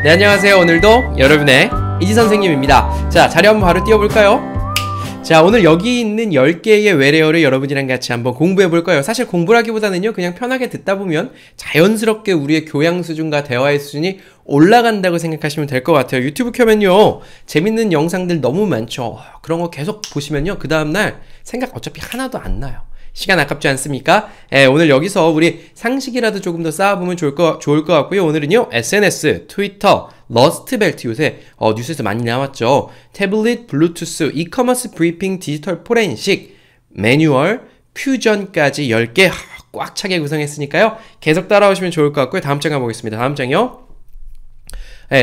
네, 안녕하세요. 오늘도 여러분의 이지 선생님입니다. 자, 자리 한번 바로 띄워볼까요? 자, 오늘 여기 있는 10개의 외래어를 여러분이랑 같이 한번 공부해 볼 거예요. 사실 공부라기보다는요, 그냥 편하게 듣다 보면 자연스럽게 우리의 교양 수준과 대화의 수준이 올라간다고 생각하시면 될 것 같아요. 유튜브 켜면요, 재밌는 영상들 너무 많죠. 그런 거 계속 보시면요, 그 다음날 생각 어차피 하나도 안 나요. 시간 아깝지 않습니까? 오늘 여기서 우리 상식이라도 조금 더 쌓아보면 좋을 것 같고요. 오늘은요, SNS, 트위터, 러스트벨트 요새 뉴스에서 많이 나왔죠. 태블릿, 블루투스, 이커머스 브리핑, 디지털 포렌식, 매뉴얼, 퓨전까지 10개 꽉 차게 구성했으니까요. 계속 따라오시면 좋을 것 같고요. 다음 장 가보겠습니다. 다음 장이요.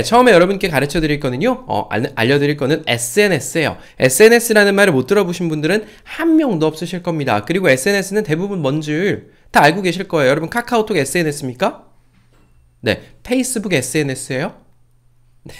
처음에 여러분께 가르쳐 드릴 거는요, 알려드릴 거는 SNS예요. SNS라는 말을 못 들어보신 분들은 한 명도 없으실 겁니다. 그리고 SNS는 대부분 뭔지 다 알고 계실 거예요. 여러분, 카카오톡 SNS입니까? 네. 페이스북 SNS예요? 네.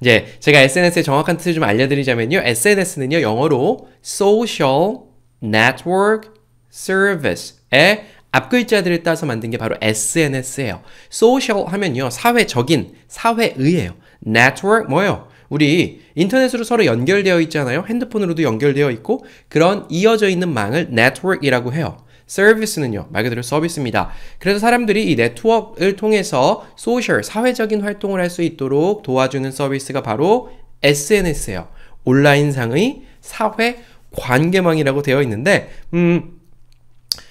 이제 제가 SNS의 정확한 뜻을 좀 알려드리자면요. SNS는요, 영어로 Social Network Service의 앞글자들을 따서 만든 게 바로 SNS예요. Social 하면요, 사회적인, 사회의예요. Network 뭐예요? 우리 인터넷으로 서로 연결되어 있잖아요. 핸드폰으로도 연결되어 있고 그런 이어져 있는 망을 Network이라고 해요. 서비스는요, 말 그대로 서비스입니다. 그래서 사람들이 이 네트워크를 통해서 소셜, 사회적인 활동을 할 수 있도록 도와주는 서비스가 바로 SNS예요. 온라인상의 사회 관계망이라고 되어 있는데,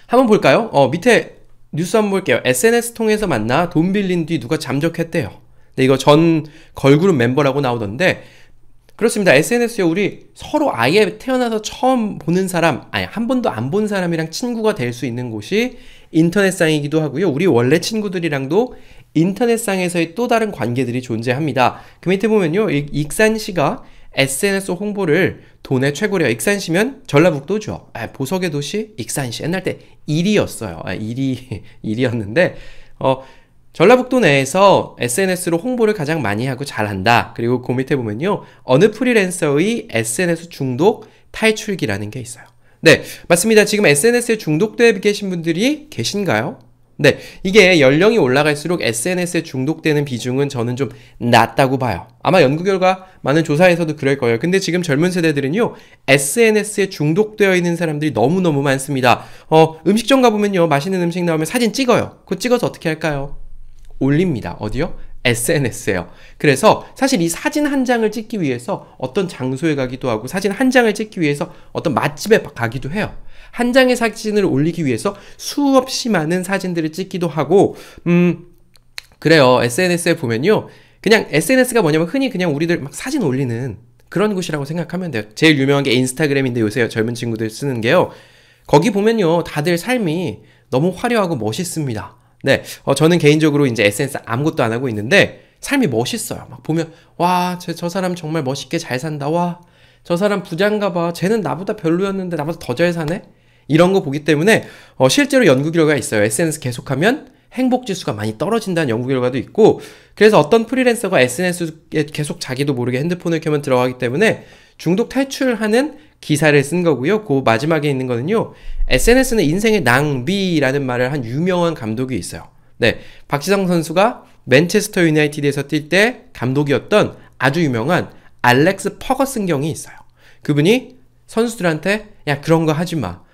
한번 볼까요? 밑에 뉴스 한번 볼게요. SNS 통해서 만나 돈 빌린 뒤 누가 잠적했대요. 네, 이거 전 걸그룹 멤버라고 나오던데, 그렇습니다. SNS에 우리 서로 아예 태어나서 처음 보는 사람, 아니 한 번도 안 본 사람이랑 친구가 될 수 있는 곳이 인터넷상이기도 하고요. 우리 원래 친구들이랑도 인터넷상에서의 또 다른 관계들이 존재합니다. 그 밑에 보면요, 익산시가 SNS 홍보를 도내 최고래요. 익산시면 전라북도죠. 보석의 도시 익산시. 옛날 때 일이었어요. 일이었는데 전라북도 내에서 SNS로 홍보를 가장 많이 하고 잘한다. 그리고 그 밑에 보면요, 어느 프리랜서의 SNS 중독 탈출기라는 게 있어요. 네, 맞습니다. 지금 SNS에 중독되어 계신 분들이 계신가요? 네, 이게 연령이 올라갈수록 SNS에 중독되는 비중은 저는 좀 낮다고 봐요. 아마 연구 결과 많은 조사에서도 그럴 거예요. 근데 지금 젊은 세대들은요, SNS에 중독되어 있는 사람들이 너무너무 많습니다. 음식점 가보면요, 맛있는 음식 나오면 사진 찍어요. 그거 찍어서 어떻게 할까요? 올립니다. 어디요? SNS예요. 그래서 사실 이 사진 한 장을 찍기 위해서 어떤 장소에 가기도 하고, 사진 한 장을 찍기 위해서 어떤 맛집에 가기도 해요. 한 장의 사진을 올리기 위해서 수없이 많은 사진들을 찍기도 하고, 그래요. SNS에 보면요, 그냥 SNS가 뭐냐면 흔히 그냥 우리들 막 사진 올리는 그런 곳이라고 생각하면 돼요. 제일 유명한 게 인스타그램인데 요새 젊은 친구들 쓰는 게요, 거기 보면요, 다들 삶이 너무 화려하고 멋있습니다. 네, 저는 개인적으로 이제 SNS 아무것도 안 하고 있는데 삶이 멋있어요. 막 보면, 와, 저 사람 정말 멋있게 잘 산다. 와, 저 사람 부자인가 봐. 쟤는 나보다 별로였는데 나보다 더 잘 사네? 이런 거 보기 때문에 실제로 연구 결과가 있어요. SNS 계속하면 행복지수가 많이 떨어진다는 연구 결과도 있고, 그래서 어떤 프리랜서가 SNS에 계속 자기도 모르게 핸드폰을 켜면 들어가기 때문에 중독 탈출하는 기사를 쓴 거고요. 그 마지막에 있는 거는요, SNS는 인생의 낭비라는 말을 한 유명한 감독이 있어요. 네, 박지성 선수가 맨체스터 유나이티드에서 뛸 때 감독이었던 아주 유명한 알렉스 퍼거슨 경이 있어요. 그분이 선수들한테 야, 그런 거 하지 마.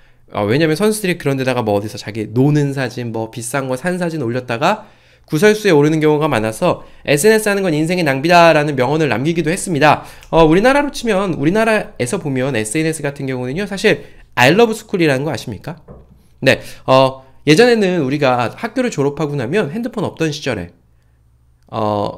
왜냐면 선수들이 그런 데다가 뭐 어디서 자기 노는 사진, 뭐 비싼 거 산 사진 올렸다가 구설수에 오르는 경우가 많아서 SNS 하는 건 인생의 낭비다라는 명언을 남기기도 했습니다. 우리나라로 치면, 우리나라에서 보면 SNS 같은 경우는요, 사실 I love school이라는 거 아십니까? 네, 예전에는 우리가 학교를 졸업하고 나면 핸드폰 없던 시절에,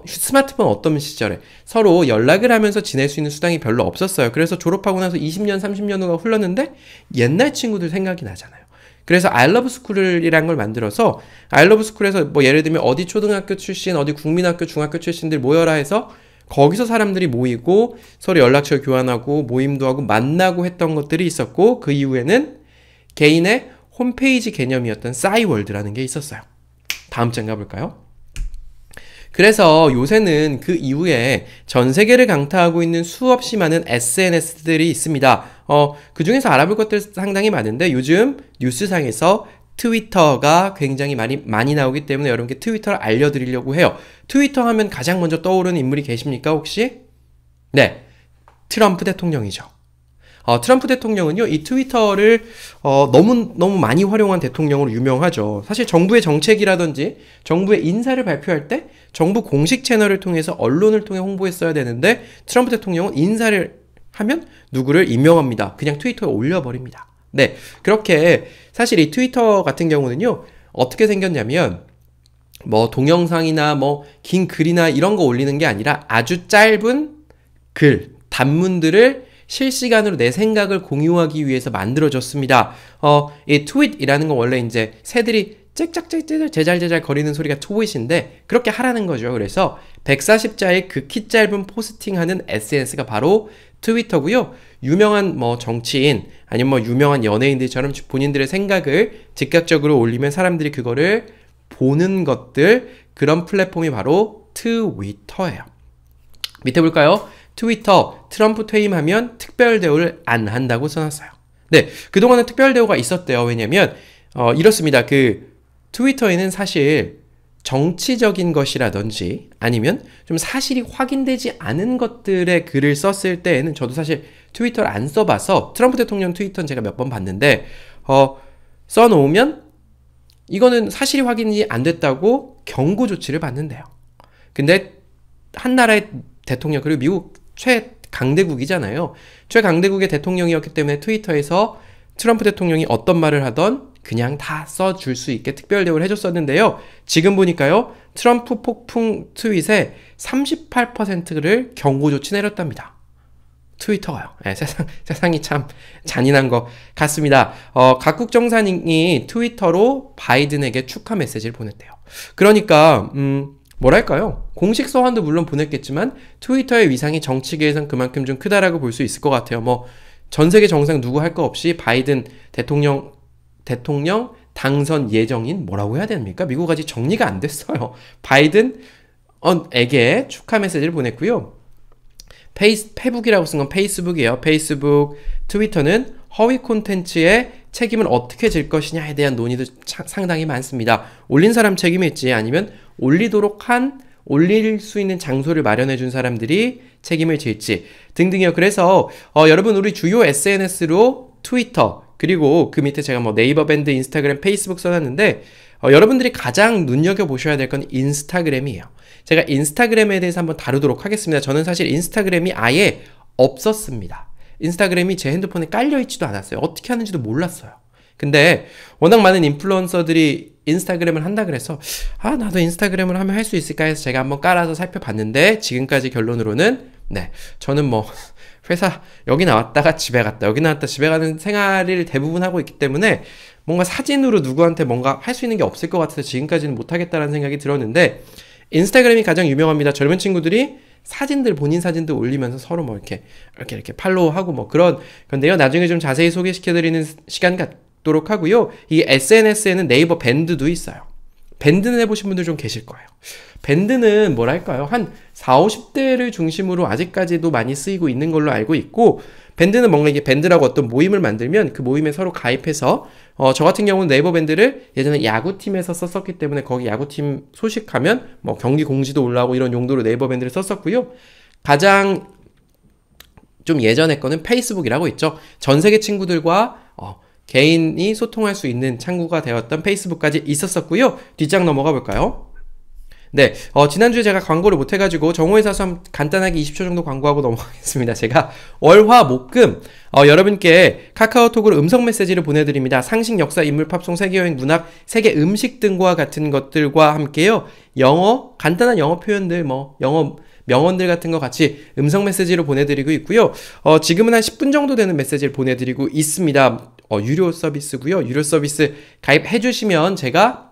스마트폰 없던 시절에 서로 연락을 하면서 지낼 수 있는 수단이 별로 없었어요. 그래서 졸업하고 나서 20년, 30년 후가 흘렀는데 옛날 친구들 생각이 나잖아요. 그래서 I love school이라는 걸 만들어서 I love school에서 뭐 예를 들면 어디 초등학교 출신, 어디 국민학교, 중학교 출신들 모여라 해서 거기서 사람들이 모이고 서로 연락처 교환하고 모임도 하고 만나고 했던 것들이 있었고, 그 이후에는 개인의 홈페이지 개념이었던 싸이월드라는 게 있었어요. 다음 장 가볼까요? 그래서 요새는 그 이후에 전 세계를 강타하고 있는 수없이 많은 SNS들이 있습니다. 그 중에서 알아볼 것들 상당히 많은데 요즘 뉴스상에서 트위터가 굉장히 많이 나오기 때문에 여러분께 트위터를 알려드리려고 해요. 트위터 하면 가장 먼저 떠오르는 인물이 계십니까, 혹시? 네, 트럼프 대통령이죠. 트럼프 대통령은요, 이 트위터를 너무 많이 활용한 대통령으로 유명하죠. 사실 정부의 정책이라든지 정부의 인사를 발표할 때 정부 공식 채널을 통해서 언론을 통해 홍보했어야 되는데 트럼프 대통령은 인사를 하면 누구를 임명합니다. 그냥 트위터에 올려버립니다. 네, 그렇게 사실 이 트위터 같은 경우는요, 어떻게 생겼냐면 뭐 동영상이나 뭐 긴 글이나 이런 거 올리는 게 아니라 아주 짧은 글, 단문들을 실시간으로 내 생각을 공유하기 위해서 만들어졌습니다. 이 트윗이라는 건 원래 이제 새들이 짹짹짹짹 제잘제잘 거리는 소리가 트윗인데 그렇게 하라는 거죠. 그래서 140자의 극히 짧은 포스팅하는 SNS가 바로 트위터고요. 유명한 뭐 정치인 아니면 뭐 유명한 연예인들처럼 본인들의 생각을 즉각적으로 올리면 사람들이 그거를 보는 것들, 그런 플랫폼이 바로 트위터예요. 밑에 볼까요? 트위터, 트럼프 퇴임하면 특별 대우를 안 한다고 써놨어요. 네, 그동안은 특별 대우가 있었대요. 왜냐면 이렇습니다. 트위터에는 사실 정치적인 것이라든지 아니면 좀 사실이 확인되지 않은 것들의 글을 썼을 때에는, 저도 사실 트위터를 안 써봐서 트럼프 대통령 트위터는 제가 몇 번 봤는데 써놓으면 이거는 사실이 확인이 안 됐다고 경고 조치를 받는데요. 근데 한 나라의 대통령, 그리고 미국 최강대국이잖아요. 최강대국의 대통령이었기 때문에 트위터에서 트럼프 대통령이 어떤 말을 하던 그냥 다 써줄 수 있게 특별 대우를 해줬었는데요. 지금 보니까요, 트럼프 폭풍 트윗의 38%를 경고 조치 내렸답니다. 트위터가요. 네, 세상이 참 잔인한 것 같습니다. 각국 정상이 트위터로 바이든에게 축하 메시지를 보냈대요. 그러니까 뭐랄까요? 공식 서한도 물론 보냈겠지만 트위터의 위상이 정치계에선 그만큼 좀 크다라고 볼 수 있을 것 같아요. 뭐 전 세계 정상 누구 할 거 없이 바이든 대통령 당선 예정인, 뭐라고 해야 됩니까? 미국 아직 정리가 안 됐어요. 바이든에게 축하 메시지를 보냈고요. 페북이라고 쓴 건 페이스북이에요. 페이스북, 트위터는 허위 콘텐츠의 책임을 어떻게 질 것이냐에 대한 논의도 상당히 많습니다. 올린 사람 책임이 있지, 아니면 올릴 수 있는 장소를 마련해 준 사람들이 책임을 질지 등등이요. 그래서 여러분, 우리 주요 SNS로 트위터, 그리고 그 밑에 제가 뭐 네이버 밴드, 인스타그램, 페이스북 써놨는데 여러분들이 가장 눈여겨보셔야 될 건 인스타그램이에요. 제가 인스타그램에 대해서 한번 다루도록 하겠습니다. 저는 사실 인스타그램이 아예 없었습니다. 인스타그램이 제 핸드폰에 깔려있지도 않았어요. 어떻게 하는지도 몰랐어요. 근데 워낙 많은 인플루언서들이 인스타그램을 한다 그래서 나도 인스타그램을 하면 할 수 있을까 해서 제가 한번 깔아서 살펴봤는데, 지금까지 결론으로는 네, 저는 뭐 회사 여기 나왔다가 집에 갔다, 여기 나왔다 집에 가는 생활을 대부분 하고 있기 때문에 뭔가 사진으로 누구한테 뭔가 할 수 있는 게 없을 것 같아서 지금까지는 못하겠다라는 생각이 들었는데, 인스타그램이 가장 유명합니다. 젊은 친구들이 본인 사진들 올리면서 서로 뭐 이렇게 팔로우하고 뭐 그런데요. 나중에 좀 자세히 소개시켜드리는 시간 갖도록 하고요. 이 SNS에는 네이버 밴드도 있어요. 밴드는 해보신 분들 좀 계실 거예요. 밴드는 뭐랄까요? 한 40, 50대를 중심으로 아직까지도 많이 쓰이고 있는 걸로 알고 있고, 밴드는 뭔가 이게 밴드라고 어떤 모임을 만들면 그 모임에 서로 가입해서 저 같은 경우는 네이버 밴드를 예전에 야구팀에서 썼었기 때문에 거기 야구팀 소식하면 뭐 경기 공지도 올라오고 이런 용도로 네이버 밴드를 썼었고요. 가장 좀 예전에 거는 페이스북이라고 있죠. 전 세계 친구들과 개인이 소통할 수 있는 창구가 되었던 페이스북까지 있었었고요. 뒷장 넘어가 볼까요? 네, 지난주에 제가 광고를 못해가지고 정오의 사수 간단하게 20초 정도 광고하고 넘어가겠습니다. 제가 월화 목금 여러분께 카카오톡으로 음성 메시지를 보내드립니다. 상식, 역사, 인물, 팝송, 세계여행, 문학, 세계 음식 등과 같은 것들과 함께요. 간단한 영어 표현들, 영어 명언들 같은 거 같이 음성 메시지로 보내드리고 있고요. 지금은 한 10분 정도 되는 메시지를 보내드리고 있습니다. 유료 서비스고요. 유료 서비스 가입해주시면 제가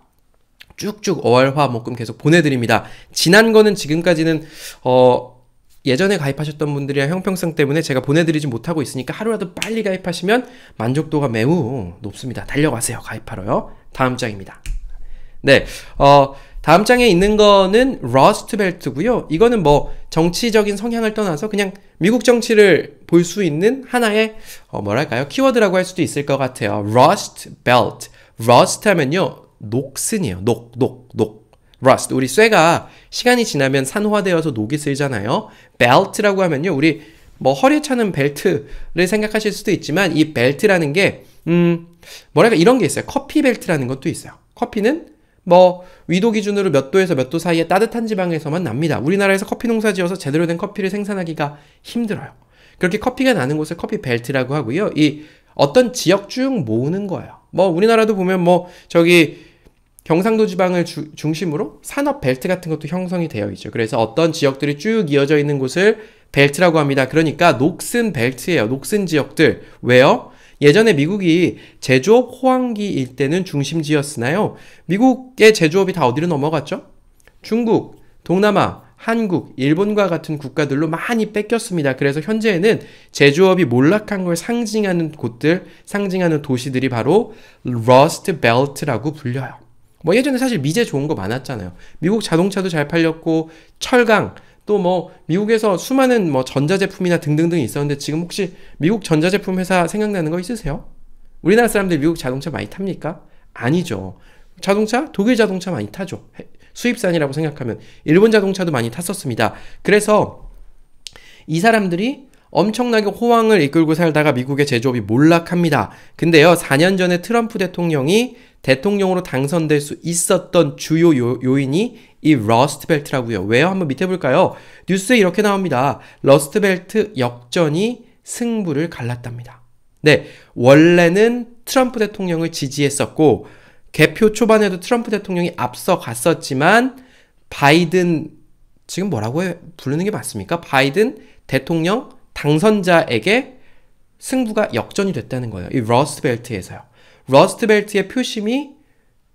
쭉쭉 월화 목금 계속 보내드립니다. 지난 거는 지금까지는 예전에 가입하셨던 분들이랑 형평성 때문에 제가 보내드리지 못하고 있으니까 하루라도 빨리 가입하시면 만족도가 매우 높습니다. 달려가세요. 가입하러요. 다음 장입니다. 네, 다음 장에 있는 거는 러스트 벨트고요. 이거는 뭐 정치적인 성향을 떠나서 그냥 미국 정치를 볼 수 있는 하나의 뭐랄까요? 키워드라고 할 수도 있을 것 같아요. 러스트 벨트. rust 하면요. 녹슨이에요. 녹. rust. 우리 쇠가 시간이 지나면 산화되어서 녹이 슬잖아요. belt라고 하면요. 우리 뭐 허리에 차는 벨트를 생각하실 수도 있지만 이 벨트라는 게 뭐랄까 이런 게 있어요. 커피 벨트라는 것도 있어요. 커피는 뭐 위도 기준으로 몇 도에서 몇 도 사이에 따뜻한 지방에서만 납니다. 우리나라에서 커피 농사 지어서 제대로 된 커피를 생산하기가 힘들어요. 그렇게 커피가 나는 곳을 커피 벨트라고 하고요. 이 어떤 지역 쭉 모으는 거예요. 뭐 우리나라도 보면 뭐 저기 경상도 지방을 중심으로 산업 벨트 같은 것도 형성이 되어 있죠. 그래서 어떤 지역들이 쭉 이어져 있는 곳을 벨트라고 합니다. 그러니까 녹슨 벨트예요. 녹슨 지역들. 왜요? 예전에 미국이 제조업 호황기일 때는 중심지였으나요? 미국의 제조업이 다 어디로 넘어갔죠? 중국, 동남아, 한국, 일본과 같은 국가들로 많이 뺏겼습니다. 그래서 현재에는 제조업이 몰락한 걸 상징하는 곳들, 상징하는 도시들이 바로 러스트 벨트라고 불려요. 뭐 예전에 사실 미제 좋은 거 많았잖아요. 미국 자동차도 잘 팔렸고 철강 또 뭐 미국에서 수많은 뭐 전자제품이나 등등등 있었는데 지금 혹시 미국 전자제품 회사 생각나는 거 있으세요? 우리나라 사람들 미국 자동차 많이 탑니까? 아니죠. 자동차? 독일 자동차 많이 타죠. 수입산이라고 생각하면 일본 자동차도 많이 탔었습니다. 그래서 이 사람들이 엄청나게 호황을 이끌고 살다가 미국의 제조업이 몰락합니다. 근데요, 4년 전에 트럼프 대통령이 대통령으로 당선될 수 있었던 주요 요인이 이 러스트벨트라고요. 왜요? 한번 밑에 볼까요? 뉴스에 이렇게 나옵니다. 러스트벨트 역전이 승부를 갈랐답니다. 네, 원래는 트럼프 대통령을 지지했었고 개표 초반에도 트럼프 대통령이 앞서갔었지만 바이든 지금 뭐라고 부르는 게 맞습니까? 바이든 대통령 당선자에게 승부가 역전이 됐다는 거예요. 이 러스트벨트에서요. 러스트벨트의 표심이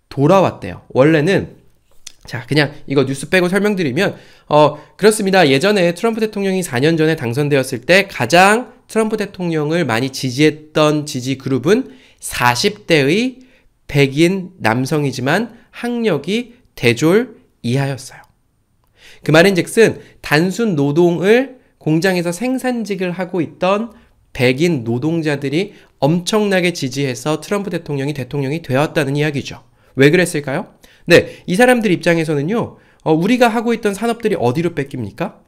돌아왔대요. 원래는 자 그냥 이거 뉴스 빼고 설명드리면 그렇습니다. 예전에 트럼프 대통령이 4년 전에 당선되었을 때 가장 트럼프 대통령을 많이 지지했던 지지 그룹은 40대의 백인 남성이지만 학력이 대졸 이하였어요. 그 말인즉슨 단순 노동을 공장에서 생산직을 하고 있던 백인 노동자들이 엄청나게 지지해서 트럼프 대통령이 되었다는 이야기죠. 왜 그랬을까요? 네, 이 사람들 입장에서는요, 우리가 하고 있던 산업들이 어디로 뺏깁니까?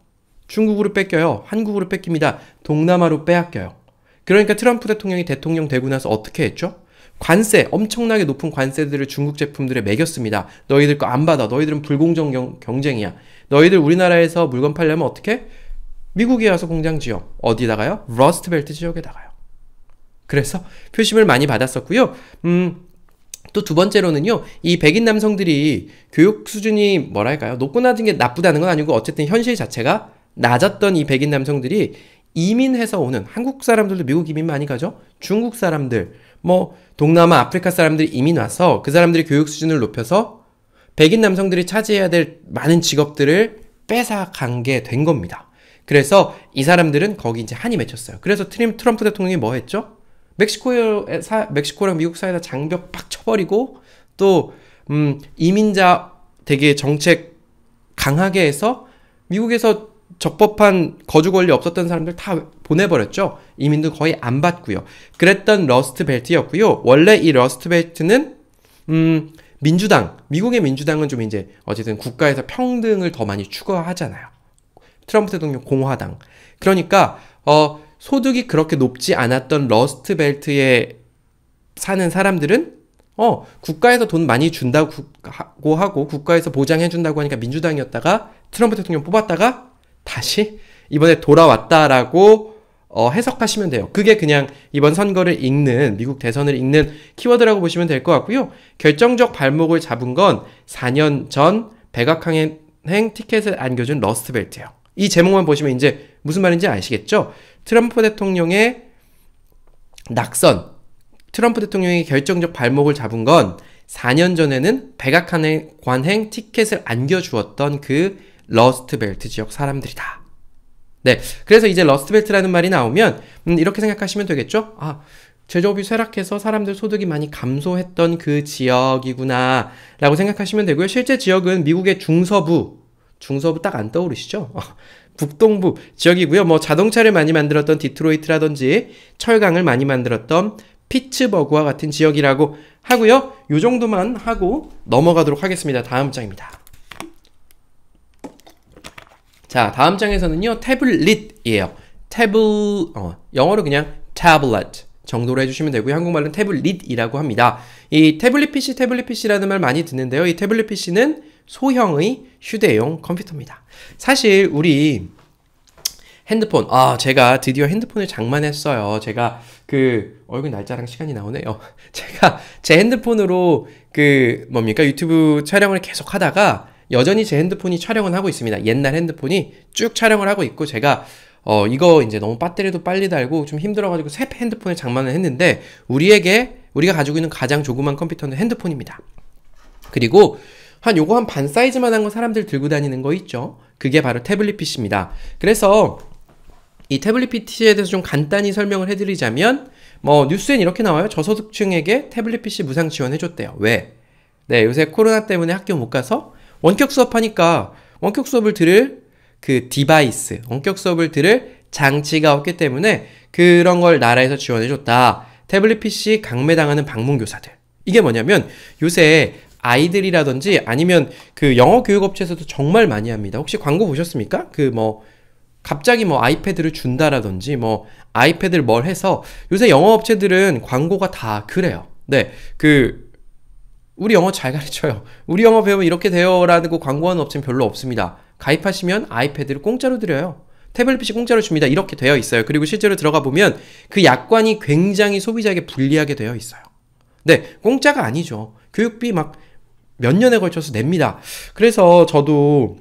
중국으로 뺏겨요. 한국으로 뺏깁니다. 동남아로 빼앗겨요. 그러니까 트럼프 대통령이 대통령 되고 나서 어떻게 했죠? 관세, 엄청나게 높은 관세들을 중국 제품들에 매겼습니다. 너희들 거 안 받아. 너희들은 불공정 경쟁이야. 너희들 우리나라에서 물건 팔려면 어떻게? 미국에 와서 공장 지어. 어디다가요? 러스트벨트 지역에다가요. 그래서 표심을 많이 받았었고요. 또 두 번째로는요. 이 백인 남성들이 교육 수준이 뭐랄까요? 높고 낮은 게 나쁘다는 건 아니고 어쨌든 현실 자체가 낮았던 이 백인 남성들이 이민해서 오는 한국 사람들도 미국 이민 많이 가죠? 중국 사람들, 뭐 동남아, 아프리카 사람들이 이민 와서 그 사람들이 교육 수준을 높여서 백인 남성들이 차지해야 될 많은 직업들을 뺏어간 게 된 겁니다. 그래서 이 사람들은 거기 이제 한이 맺혔어요. 그래서 트럼프 대통령이 뭐 했죠? 멕시코랑 미국 사이에다 장벽 팍 쳐버리고 또 이민자 되게 정책 강하게 해서 미국에서 적법한 거주 권리 없었던 사람들 다 보내버렸죠. 이민도 거의 안 받고요. 그랬던 러스트벨트였고요. 원래 이 러스트벨트는 미국의 민주당은 좀 이제 어쨌든 국가에서 평등을 더 많이 추구하잖아요. 트럼프 대통령 공화당. 그러니까 소득이 그렇게 높지 않았던 러스트벨트에 사는 사람들은 국가에서 돈 많이 준다고 하고 국가에서 보장해준다고 하니까 민주당이었다가 트럼프 대통령 뽑았다가 다시 이번에 돌아왔다라고 해석하시면 돼요. 그게 그냥 이번 선거를 읽는 미국 대선을 읽는 키워드라고 보시면 될 것 같고요. 결정적 발목을 잡은 건 4년 전 백악관행 티켓을 안겨준 러스트벨트예요. 이 제목만 보시면 이제 무슨 말인지 아시겠죠? 트럼프 대통령의 낙선, 트럼프 대통령이 결정적 발목을 잡은 건 4년 전에는 백악관행 티켓을 안겨주었던 그 러스트벨트 지역 사람들이다. 네, 그래서 이제 러스트벨트라는 말이 나오면 이렇게 생각하시면 되겠죠? 아, 제조업이 쇠락해서 사람들 소득이 많이 감소했던 그 지역이구나 라고 생각하시면 되고요. 실제 지역은 미국의 중서부 딱 안 떠오르시죠? 북동부 지역이고요. 뭐 자동차를 많이 만들었던 디트로이트라든지 철강을 많이 만들었던 피츠버그와 같은 지역이라고 하고요. 요 정도만 하고 넘어가도록 하겠습니다. 다음 장입니다. 자, 다음 장에서는요, 태블릿이에요. 영어로 그냥 tablet 정도로 해주시면 되고요. 한국말로는 태블릿이라고 합니다. 이 태블릿 PC라는 말 많이 듣는데요. 이 태블릿 PC는 소형의 휴대용 컴퓨터입니다. 사실 우리 핸드폰, 제가 드디어 핸드폰을 장만했어요. 제가 얼굴 날짜랑 시간이 나오네요. 제가 제 핸드폰으로 유튜브 촬영을 계속 하다가 여전히 제 핸드폰이 촬영을 하고 있습니다. 옛날 핸드폰이 쭉 촬영을 하고 있고, 제가 이거 이제 너무 배터리도 빨리 달고 좀 힘들어가지고 새 핸드폰을 장만을 했는데, 우리가 가지고 있는 가장 조그만 컴퓨터는 핸드폰입니다. 그리고 요거 한 반 사이즈만 한 거 사람들 들고 다니는 거 있죠? 그게 바로 태블릿 PC입니다. 그래서 이 태블릿 PC에 대해서 좀 간단히 설명을 해드리자면, 뉴스엔 이렇게 나와요. 저소득층에게 태블릿 PC 무상 지원해줬대요. 왜? 네, 요새 코로나 때문에 학교 못 가서 원격 수업하니까 원격 수업을 들을 디바이스, 원격 수업을 들을 장치가 없기 때문에 그런 걸 나라에서 지원해줬다. 태블릿 PC 강매당하는 방문교사들. 이게 뭐냐면 요새 아이들이라든지 아니면 영어 교육업체에서도 정말 많이 합니다. 혹시 광고 보셨습니까? 갑자기 아이패드를 준다라든지 아이패드를 뭘 해서 요새 영어 업체들은 광고가 다 그래요. 네. 우리 영어 잘 가르쳐요. 우리 영어 배우면 이렇게 돼요라고 광고하는 업체는 별로 없습니다. 가입하시면 아이패드를 공짜로 드려요. 태블릿 PC 공짜로 줍니다. 이렇게 되어 있어요. 그리고 실제로 들어가 보면 그 약관이 굉장히 소비자에게 불리하게 되어 있어요. 네, 공짜가 아니죠. 교육비 몇 년에 걸쳐서 냅니다. 그래서 저도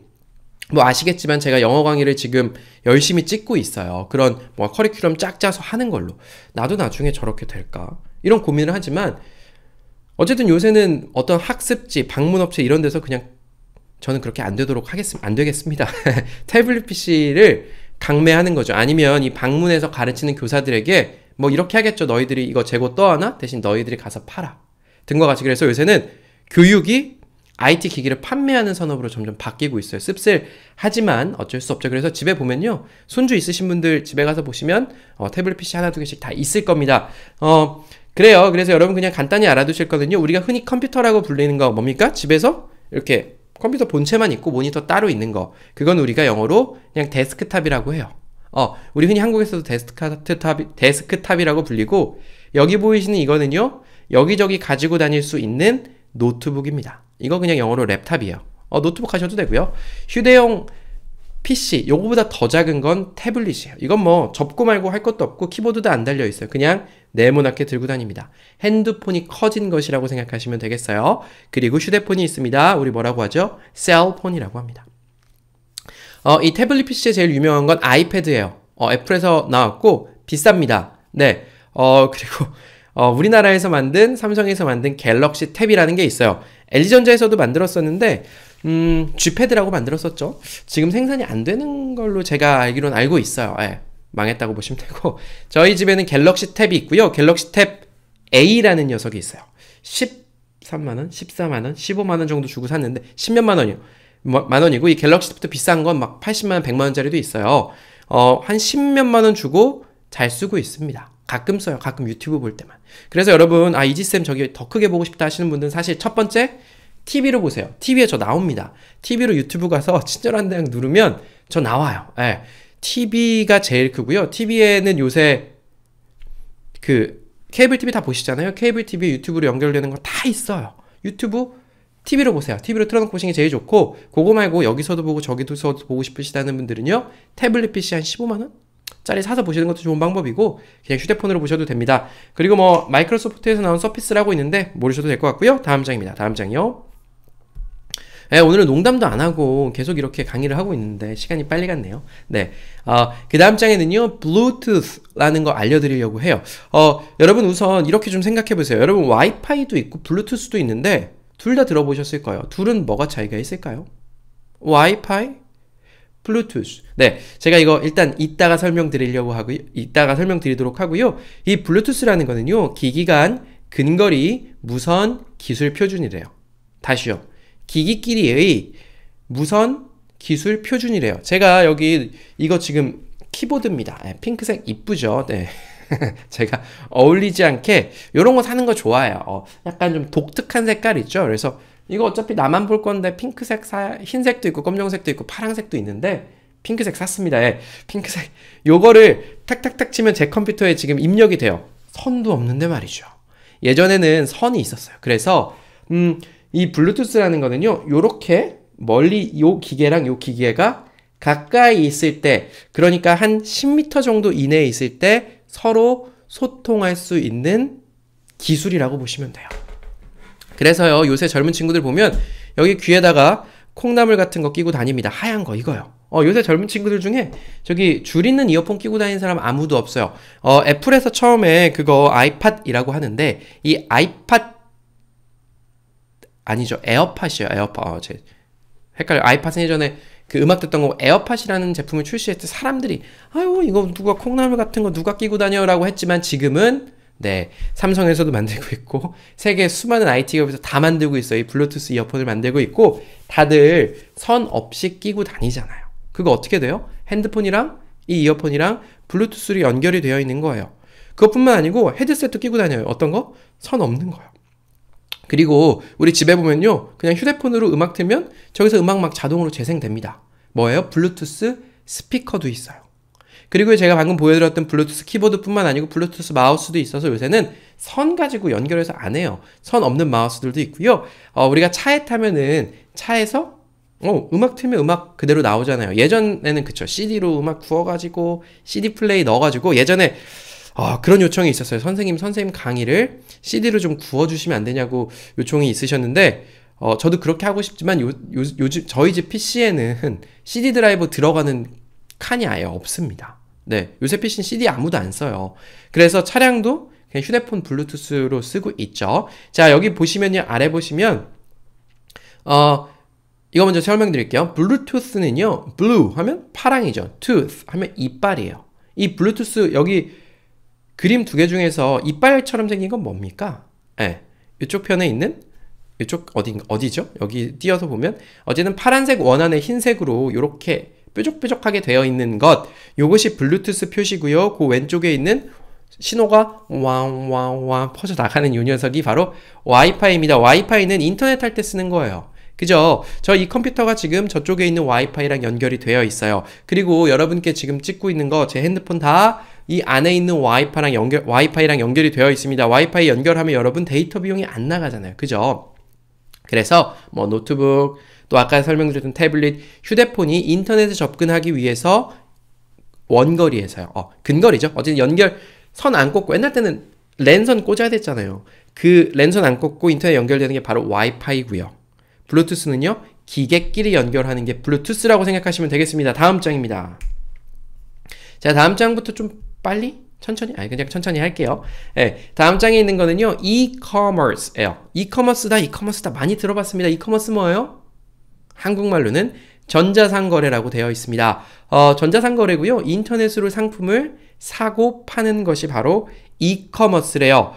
아시겠지만 제가 영어 강의를 지금 열심히 찍고 있어요. 그런 커리큘럼 짝 짜서 하는 걸로. 나도 나중에 저렇게 될까? 이런 고민을 하지만 어쨌든 요새는 어떤 학습지, 방문업체 이런 데서 그냥 저는 그렇게 안 되겠습니다. 태블릿 PC를 강매하는 거죠. 아니면 이 방문해서 가르치는 교사들에게 이렇게 하겠죠. 너희들이 이거 재고 떠하나? 대신 너희들이 가서 팔아. 등과 같이. 그래서 요새는 교육이 IT 기기를 판매하는 산업으로 점점 바뀌고 있어요. 씁쓸하지만 어쩔 수 없죠. 그래서 집에 보면요, 손주 있으신 분들 집에 가서 보시면 태블릿 PC 하나 두 개씩 다 있을 겁니다. 그래요. 그래서 여러분 그냥 간단히 알아두실 거든요. 우리가 흔히 컴퓨터라고 불리는 거 뭡니까? 집에서 이렇게 컴퓨터 본체만 있고 모니터 따로 있는 거. 그건 우리가 영어로 그냥 데스크탑이라고 해요. 우리 흔히 한국에서도 데스크탑이라고 불리고, 여기 보이시는 이거는요, 여기저기 가지고 다닐 수 있는 노트북입니다. 이거 그냥 영어로 랩탑이에요. 노트북 하셔도 되고요. 휴대용 PC, 요거보다 더 작은 건 태블릿이에요. 이건 접고 말고 할 것도 없고 키보드도 안 달려 있어요. 그냥 네모나게 들고 다닙니다. 핸드폰이 커진 것이라고 생각하시면 되겠어요. 그리고 휴대폰이 있습니다. 우리 뭐라고 하죠? 셀폰이라고 합니다. 이 태블릿 PC의 제일 유명한 건 아이패드예요. 애플에서 나왔고 비쌉니다. 네. 그리고 우리나라에서 만든, 삼성에서 만든 갤럭시 탭이라는 게 있어요. LG전자에서도 만들었었는데 G패드라고 만들었었죠. 지금 생산이 안 되는 걸로 제가 알기로는 알고 있어요. 망했다고 보시면 되고, 저희 집에는 갤럭시 탭이 있고요. 갤럭시 탭 A라는 녀석이 있어요. 13만원, 14만원, 15만원 정도 주고 샀는데 10몇만 원이요. 만원이고, 이 갤럭시 탭도 비싼 건 80만원, 100만원짜리도 있어요. 한 10몇만원 주고 잘 쓰고 있습니다. 가끔 써요. 가끔 유튜브 볼 때만. 그래서 여러분, 이지쌤 저기 더 크게 보고 싶다 하시는 분들은 사실 첫 번째 TV로 보세요. TV에 저 나옵니다. TV로 유튜브 가서 친절한 대학 누르면 저 나와요. TV가 제일 크고요. TV에는 요새 케이블 TV 다 보시잖아요. 케이블 TV에 유튜브로 연결되는 거 다 있어요. 유튜브 TV로 보세요. TV로 틀어놓고 보시는 게 제일 좋고, 그거 말고 여기서도 보고 저기서도 보고 싶으시다는 분들은요, 태블릿 PC 한 15만원? 짜리 사서 보시는 것도 좋은 방법이고, 그냥 휴대폰으로 보셔도 됩니다. 그리고 마이크로소프트에서 나온 서피스라고 있는데 모르셔도 될 것 같고요. 다음 장입니다. 다음 장이요. 오늘은 농담도 안 하고 계속 이렇게 강의를 하고 있는데 시간이 빨리 갔네요. 네. 그 다음 장에는요, 블루투스라는 거 알려드리려고 해요. 여러분 우선 이렇게 좀 생각해 보세요. 여러분 와이파이도 있고 블루투스도 있는데 둘 다 들어보셨을 거예요. 둘은 뭐가 차이가 있을까요? 와이파이? 블루투스. 네. 제가 이거 일단 이따가 설명드리도록 하고요. 이 블루투스라는 거는요, 기기 간 근거리 무선 기술 표준이래요. 다시요. 기기끼리의 무선 기술 표준이래요. 제가 여기 이거 지금 키보드입니다. 핑크색 이쁘죠? 네. 제가 어울리지 않게 요런 거 사는 거 좋아해요. 약간 좀 독특한 색깔 있죠. 그래서 이거 어차피 나만 볼 건데 핑크색 흰색도 있고 검정색도 있고 파란색도 있는데 핑크색 샀습니다. 예, 핑크색. 요거를 탁탁탁 치면 제 컴퓨터에 지금 입력이 돼요. 선도 없는데 말이죠. 예전에는 선이 있었어요. 그래서 이 블루투스라는 거는요. 요렇게 멀리 요 기계랑 요 기계가 가까이 있을 때, 그러니까 한 10m 정도 이내에 있을 때 서로 소통할 수 있는 기술이라고 보시면 돼요. 그래서요, 요새 젊은 친구들 보면 여기 귀에다가 콩나물 같은 거 끼고 다닙니다. 하얀 거, 이거요. 요새 젊은 친구들 중에 저기 줄 있는 이어폰 끼고 다니는 사람 아무도 없어요. 애플에서 처음에 그거 아이팟이라고 하는데, 이 아이팟, 아니죠. 에어팟이에요. 에어팟. 제 헷갈려요. 아이팟은 예전에 그 음악 듣던 거 에어팟이라는 제품을 출시했을 때 사람들이 아유 이거 누가 콩나물 같은 거 누가 끼고 다녀라고 했지만 지금은 네 삼성에서도 만들고 있고 세계 수많은 IT 기업에서 다 만들고 있어요. 이 블루투스 이어폰을 만들고 있고 다들 선 없이 끼고 다니잖아요. 그거 어떻게 돼요? 핸드폰이랑 이 이어폰이랑 블루투스로 연결이 되어 있는 거예요. 그것뿐만 아니고 헤드셋도 끼고 다녀요. 어떤 거? 선 없는 거요. 그리고 우리 집에 보면요. 그냥 휴대폰으로 음악 틀면 저기서 음악 막 자동으로 재생됩니다. 뭐예요? 블루투스 스피커도 있어요. 그리고 제가 방금 보여드렸던 블루투스 키보드뿐만 아니고 블루투스 마우스도 있어서 요새는 선 가지고 연결해서 안 해요. 선 없는 마우스들도 있고요. 우리가 차에 타면은 차에서 음악 틀면 음악 그대로 나오잖아요. 예전에는 그쵸. CD로 음악 구워가지고 CD 플레이 넣어가지고 예전에 그런 요청이 있었어요. 선생님 강의를 CD로 좀 구워주시면 안 되냐고 요청이 있으셨는데, 저도 그렇게 하고 싶지만, 요즘 저희 집 PC에는 CD 드라이버 들어가는 칸이 아예 없습니다. 네. 요새 PC는 CD 아무도 안 써요. 그래서 차량도 그냥 휴대폰 블루투스로 쓰고 있죠. 자, 여기 보시면요. 아래 보시면, 이거 먼저 설명드릴게요. 블루투스는요, blue 하면 파랑이죠. tooth 하면 이빨이에요. 이 블루투스 여기 그림 두 개 중에서 이빨처럼 생긴 건 뭡니까? 예. 이쪽 편에 있는 이쪽 어디죠? 여기 띄어서 보면 어쨌든 파란색 원안에 흰색으로 이렇게 뾰족뾰족하게 되어 있는 것, 요것이 블루투스 표시고요. 그 왼쪽에 있는 신호가 왕왕왕 퍼져 나가는 이 녀석이 바로 와이파이입니다. 와이파이는 인터넷 할 때 쓰는 거예요. 그죠? 저 이 컴퓨터가 지금 저쪽에 있는 와이파이랑 연결이 되어 있어요. 그리고 여러분께 지금 찍고 있는 거 제 핸드폰 다 이 안에 있는 와이파이랑 연결이 되어 있습니다. 와이파이 연결하면 여러분 데이터 비용이 안 나가잖아요. 그죠? 그래서 뭐 노트북, 또 아까 설명드렸던 태블릿, 휴대폰이 인터넷에 접근하기 위해서 원거리에서요. 근거리죠. 어쨌든 연결, 선 안 꽂고, 옛날 때는 랜선 꽂아야 됐잖아요. 그 랜선 안 꽂고 인터넷 연결되는 게 바로 와이파이고요. 블루투스는요, 기계끼리 연결하는 게 블루투스라고 생각하시면 되겠습니다. 다음 장입니다. 자, 다음 장부터 좀 빨리? 천천히? 그냥 천천히 할게요. 네, 다음 장에 있는 거는요, e-commerce예요. e-commerce다. 많이 들어봤습니다. e-commerce 뭐예요? 한국말로는 전자상거래라고 되어 있습니다. 전자상거래고요. 인터넷으로 상품을 사고 파는 것이 바로 e-commerce래요.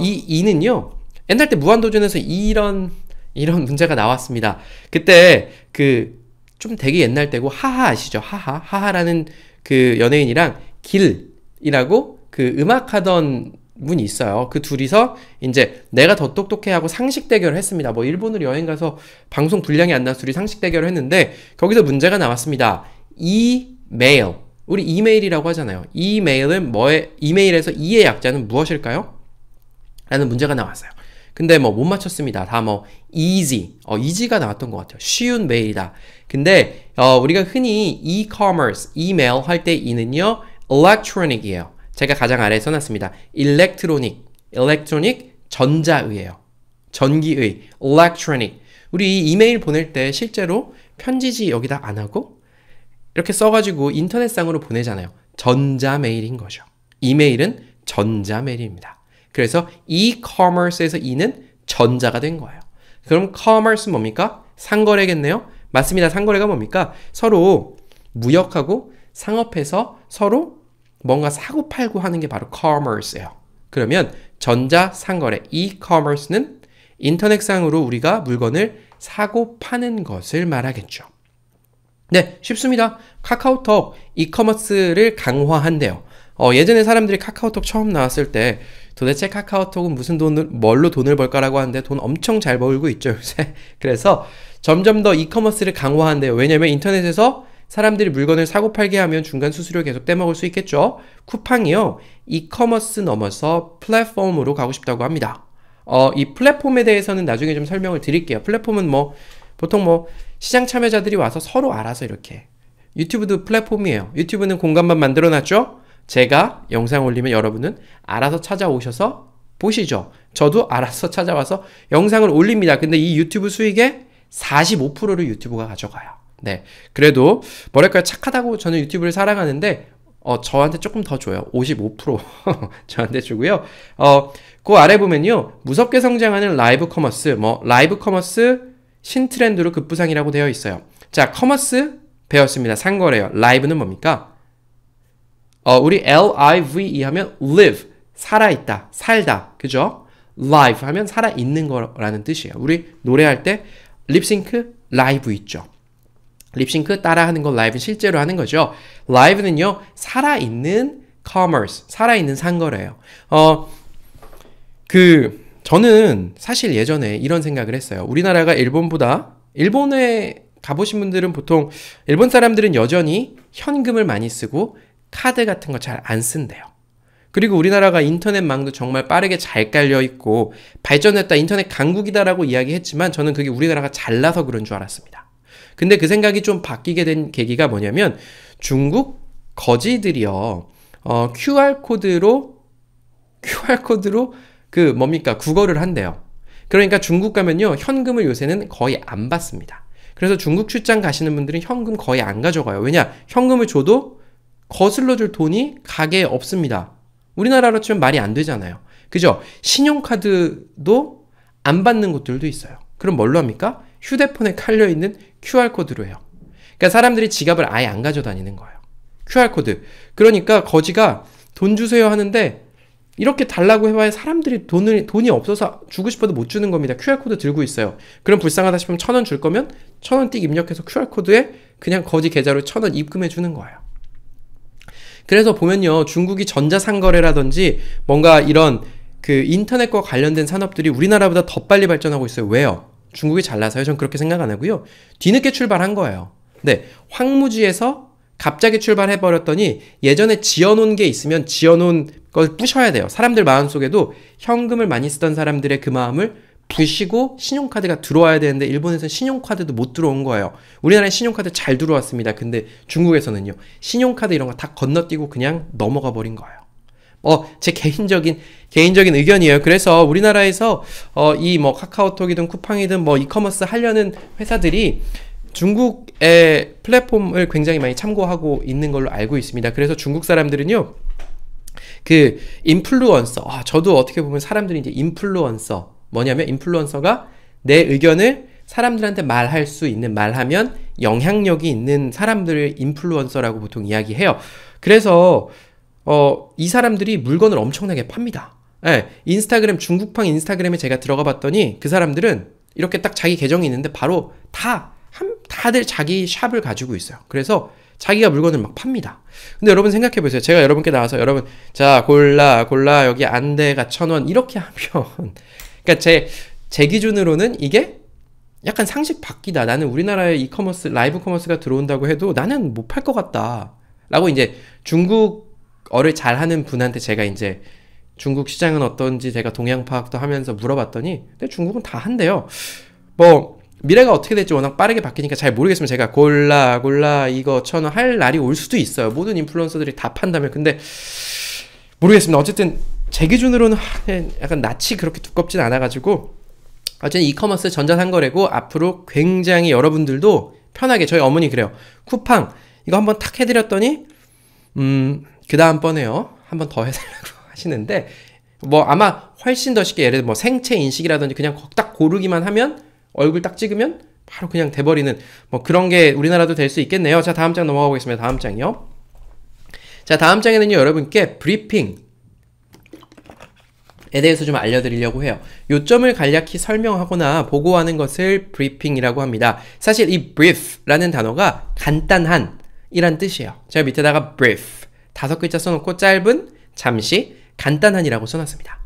이 e는요, 옛날 때 무한도전에서 이런 문제가 나왔습니다. 그때 좀 되게 옛날 때고 하하 아시죠? 하하라는 그 연예인이랑 길이라고 그 음악하던 분이 있어요. 그 둘이서 이제 내가 더 똑똑해 하고 상식 대결을 했습니다. 뭐 일본으로 여행 가서 방송 분량이 안 나서 둘이 상식 대결을 했는데 거기서 문제가 나왔습니다. 이메일. 우리 이메일이라고 하잖아요. 이메일은 이메일에서 이의 약자는 무엇일까요? 라는 문제가 나왔어요. 근데 뭐 못 맞췄습니다. 다 뭐 easy, easy가 나왔던 것 같아요. 쉬운 메일이다. 근데 우리가 흔히 e-commerce, 이메일 할 때 이는요 electronic이에요. 제가 가장 아래에 써놨습니다. electronic, 전자의예요. 전기의, electronic. 우리 이메일 보낼 때 실제로 편지지 여기다 안 하고 이렇게 써가지고 인터넷상으로 보내잖아요. 전자메일인 거죠. 이메일은 전자메일입니다. 그래서 e-commerce에서 e는 전자가 된 거예요. 그럼 commerce는 뭡니까? 상거래겠네요? 맞습니다. 상거래가 뭡니까? 서로 무역하고 상업해서 서로 뭔가 사고 팔고 하는 게 바로 commerce예요. 그러면 전자상거래, e-commerce는 인터넷상으로 우리가 물건을 사고 파는 것을 말하겠죠. 네, 쉽습니다. 카카오톡 e-commerce를 강화한대요. 예전에 사람들이 카카오톡 처음 나왔을 때 도대체 카카오톡은 무슨 뭘로 돈을 벌까라고 하는데 돈 엄청 잘 벌고 있죠, 요새. 그래서 점점 더 이커머스를 강화한대요. 왜냐면 인터넷에서 사람들이 물건을 사고 팔게 하면 중간 수수료 계속 떼먹을 수 있겠죠. 쿠팡이요, 이커머스 넘어서 플랫폼으로 가고 싶다고 합니다. 이 플랫폼에 대해서는 나중에 좀 설명을 드릴게요. 플랫폼은 보통 시장 참여자들이 와서 서로 알아서 이렇게. 유튜브도 플랫폼이에요. 유튜브는 공간만 만들어놨죠? 제가 영상 올리면 여러분은 알아서 찾아오셔서 보시죠. 저도 알아서 찾아와서 영상을 올립니다. 근데 이 유튜브 수익의 45%를 유튜브가 가져가요. 네. 그래도 뭐랄까요, 착하다고 저는 유튜브를 사랑하는데 저한테 조금 더 줘요. 55% 저한테 주고요. 그 아래 보면요, 무섭게 성장하는 라이브 커머스, 라이브 커머스 신트렌드로 급부상이라고 되어 있어요. 자, 커머스 배웠습니다. 상거래요. 라이브는 뭡니까? 우리 L-I-V-E 하면 live, 살아있다, 살다, 그죠? live 하면 살아있는 거라는 뜻이에요. 우리 노래할 때 립싱크 라이브 있죠. 립싱크 따라하는 거 라이브 실제로 하는 거죠. 라이브는요, 살아있는 commerce, 살아있는 상거래예요. 저는 사실 예전에 이런 생각을 했어요. 우리나라가 일본에 가보신 분들은 보통 일본 사람들은 여전히 현금을 많이 쓰고 카드 같은 거 잘 안 쓴대요. 그리고 우리나라가 인터넷망도 정말 빠르게 잘 깔려 있고 발전했다, 인터넷 강국이다라고 이야기했지만 저는 그게 우리나라가 잘나서 그런 줄 알았습니다. 근데 그 생각이 좀 바뀌게 된 계기가 뭐냐면 중국 거지들이요, QR코드로 국어를 한대요. 그러니까 중국 가면요, 현금을 요새는 거의 안 받습니다. 그래서 중국 출장 가시는 분들은 현금 거의 안 가져가요. 왜냐? 현금을 줘도 거슬러 줄 돈이 가게에 없습니다. 우리나라로 치면 말이 안 되잖아요. 그죠? 신용카드도 안 받는 곳들도 있어요. 그럼 뭘로 합니까? 휴대폰에 깔려있는 QR코드로 해요. 그러니까 사람들이 지갑을 아예 안 가져다니는 거예요. QR코드. 그러니까 거지가 돈 주세요 하는데 이렇게 달라고 해봐야 사람들이 돈이 없어서 주고 싶어도 못 주는 겁니다. QR코드 들고 있어요. 그럼 불쌍하다 싶으면 1,000원 줄 거면 1,000원 띡 입력해서 QR코드에 그냥 거지 계좌로 1,000원 입금해 주는 거예요. 그래서 보면요, 중국이 전자상거래라든지 뭔가 이런 인터넷과 관련된 산업들이 우리나라보다 더 빨리 발전하고 있어요. 왜요? 중국이 잘나서요? 전 그렇게 생각 안 하고요. 뒤늦게 출발한 거예요. 네, 황무지에서 갑자기 출발해버렸더니 예전에 지어놓은 게 있으면 지어놓은 걸 부셔야 돼요. 사람들 마음속에도 현금을 많이 쓰던 사람들의 그 마음을 부시고 신용카드가 들어와야 되는데 일본에서는 신용카드도 못 들어온 거예요. 우리나라에 신용카드 잘 들어왔습니다. 근데 중국에서는요, 신용카드 이런 거 다 건너뛰고 그냥 넘어가 버린 거예요. 제 개인적인 의견이에요. 그래서 우리나라에서 이 카카오톡이든 쿠팡이든 이커머스 하려는 회사들이 중국의 플랫폼을 굉장히 많이 참고하고 있는 걸로 알고 있습니다. 그래서 중국 사람들은요, 인플루언서, 저도 어떻게 보면 사람들이 이제 인플루언서, 뭐냐면 인플루언서가 내 의견을 사람들한테 말할 수 있는, 말하면 영향력이 있는 사람들을 인플루언서라고 보통 이야기해요. 그래서 이 사람들이 물건을 엄청나게 팝니다. 네, 중국판 인스타그램에 제가 들어가 봤더니 그 사람들은 이렇게 딱 자기 계정이 있는데 바로 다들 자기 샵을 가지고 있어요. 그래서 자기가 물건을 막 팝니다. 근데 여러분 생각해 보세요. 제가 여러분께 나와서 여러분, 자, 골라, 여기 안대가 1,000원 이렇게 하면 그러니까 제 기준으로는 이게 약간 상식 바뀌다. 나는 우리나라에 이커머스, 라이브 커머스가 들어온다고 해도 나는 못 팔 것 같다. 라고 이제 중국어를 잘하는 분한테 제가 이제 중국 시장은 어떤지 제가 동향 파악도 하면서 물어봤더니, 근데 중국은 다 한대요. 미래가 어떻게 될지 워낙 빠르게 바뀌니까 잘 모르겠으면 제가 골라 이거 1,000원 할 날이 올 수도 있어요. 모든 인플루언서들이 다 판다면. 근데 모르겠습니다. 어쨌든 제 기준으로는 약간 낯이 그렇게 두껍진 않아가지고 어쨌든 이커머스 전자상거래고 앞으로 굉장히 여러분들도 편하게, 저희 어머니 그래요. 쿠팡 이거 한번 탁 해드렸더니 그 다음번에요 한번 더 해달라고 하시는데 아마 훨씬 더 쉽게, 예를 들어 생체 인식이라든지 그냥 딱 고르기만 하면 얼굴 딱 찍으면 바로 그냥 돼버리는 그런 게 우리나라도 될 수 있겠네요. 자, 다음 장 넘어가 보겠습니다. 다음 장이요. 자, 다음 장에는요, 여러분께 브리핑에 대해서 좀 알려드리려고 해요. 요점을 간략히 설명하거나 보고하는 것을 브리핑이라고 합니다. 사실 이 brief라는 단어가 간단한 이란 뜻이에요. 제가 밑에다가 brief 다섯 글자 써놓고 짧은, 잠시, 간단한이라고 써놨습니다.